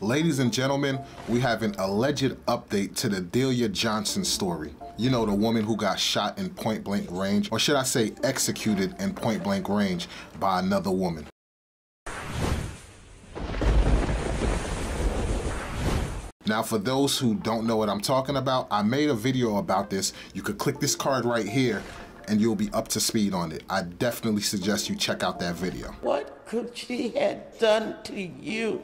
Ladies and gentlemen, we have an alleged update to the Delia Johnson story. You know, the woman who got shot in point-blank range, or should I say executed in point-blank range by another woman. Now, for those who don't know what I'm talking about, I made a video about this. You could click this card right here and you'll be up to speed on it. I definitely suggest you check out that video. What could she have done to you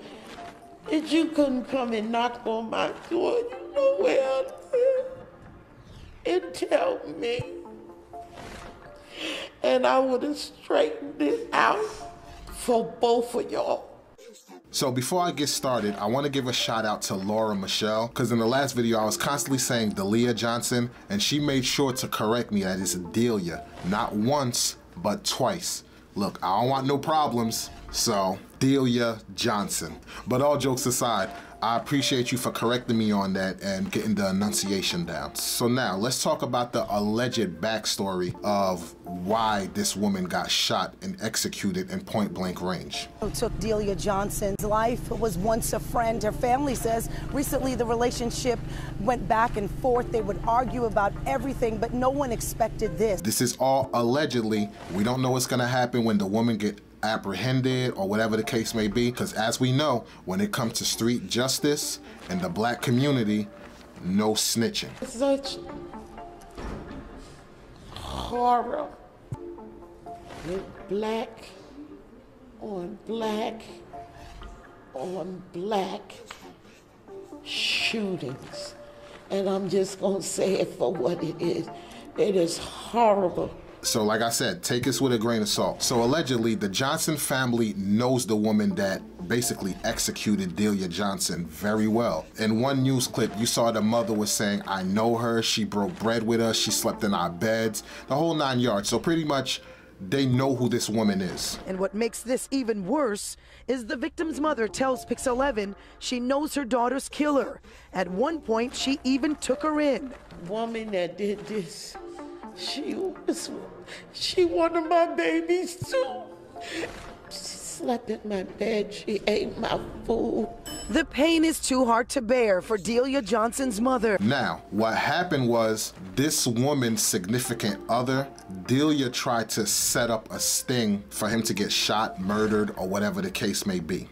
that you couldn't come and knock on my door, you know where I live, and tell me? And I would have straightened this out for both of y'all. So before I get started, I want to give a shout out to Laura Michelle, because in the last video I was constantly saying Delia Johnson, and she made sure to correct me that it's Delia, not once, but twice. Look, I don't want no problems, so Delia Johnson. But all jokes aside, I appreciate you for correcting me on that and getting the enunciation down. So now, let's talk about the alleged backstory of why this woman got shot and executed in point-blank range. Who took Delia Johnson's life was once a friend. Her family says recently the relationship went back and forth. They would argue about everything, but no one expected this. This is all allegedly. We don't know what's gonna happen when the woman get apprehended or whatever the case may be, because as we know, when it comes to street justice in the black community, no snitching. Such horror with black on black on black shootings. And I'm just gonna say it for what it is. It is horrible. So like I said, take this with a grain of salt. So allegedly, the Johnson family knows the woman that basically executed Delia Johnson very well. In one news clip, you saw the mother was saying, I know her, she broke bread with us, she slept in our beds, the whole 9 yards. So pretty much, they know who this woman is. And what makes this even worse is the victim's mother tells Pix 11 she knows her daughter's killer. At one point, she even took her in. The woman that did this, she wanted my babies too. She slept in my bed, she ate my food. The pain is too hard to bear for Delia Johnson's mother. Now, what happened was this woman's significant other, Delia, tried to set up a sting for him to get shot, murdered, or whatever the case may be.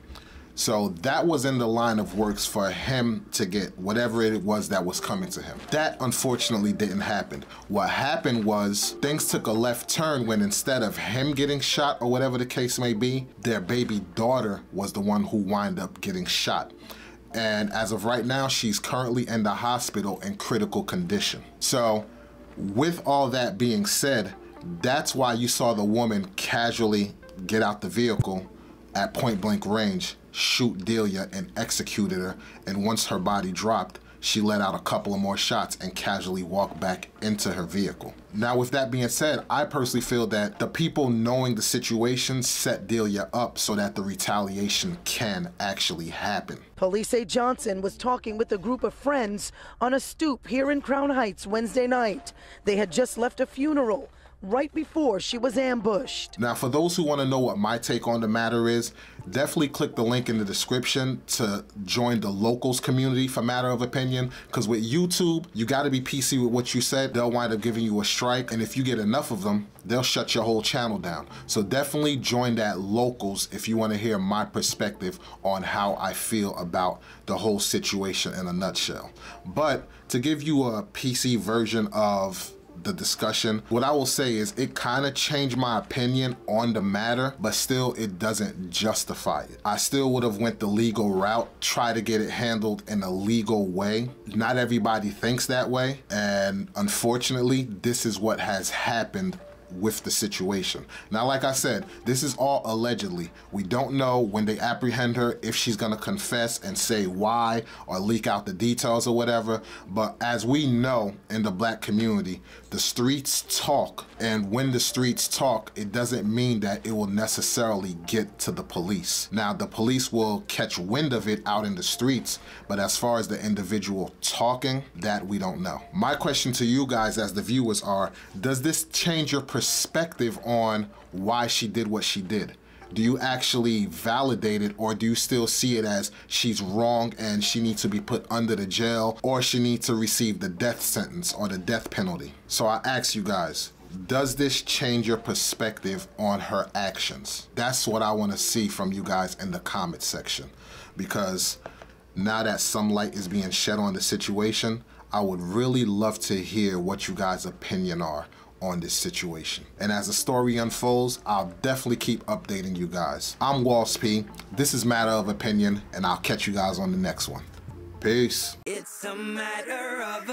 So that was in the line of works for him to get whatever it was that was coming to him. That unfortunately didn't happen. What happened was things took a left turn when instead of him getting shot or whatever the case may be, their baby daughter was the one who wound up getting shot. And as of right now, she's currently in the hospital in critical condition. So with all that being said, that's why you saw the woman casually get out the vehicle at point-blank range, shoot Delia and executed her, and once her body dropped, she let out a couple of more shots and casually walked back into her vehicle. Now, with that being said, I personally feel that the people knowing the situation set Delia up so that the retaliation can actually happen. Police say Johnson was talking with a group of friends on a stoop here in Crown Heights Wednesday night. They had just left a funeral right before she was ambushed. Now, for those who want to know what my take on the matter is, definitely click the link in the description to join the locals community for matter of opinion, because with YouTube, you got to be PC with what you said. They'll wind up giving you a strike, and if you get enough of them, they'll shut your whole channel down. So definitely join that locals if you want to hear my perspective on how I feel about the whole situation in a nutshell. But to give you a PC version of the discussion, what I will say is it kind of changed my opinion on the matter, but still it doesn't justify it. I still would have went the legal route, try to get it handled in a legal way. Not everybody thinks that way, and unfortunately, this is what has happened with the situation. Now, like I said, this is all allegedly. We don't know when they apprehend her if she's gonna confess and say why or leak out the details or whatever, but as we know in the black community, the streets talk, and when the streets talk, it doesn't mean that it will necessarily get to the police. Now, the police will catch wind of it out in the streets, but as far as the individual talking, that we don't know. My question to you guys as the viewers are, does this change your perspective on why she did what she did? Do you actually validate it, or do you still see it as she's wrong and she needs to be put under the jail, or she needs to receive the death sentence or the death penalty? So I ask you guys, does this change your perspective on her actions? That's what I want to see from you guys in the comment section, because now that some light is being shed on the situation, I would really love to hear what you guys' opinion are on this situation. And as the story unfolds, I'll definitely keep updating you guys. I'm Walls P. This is Matter of Opinion, and I'll catch you guys on the next one. Peace. It's a matter of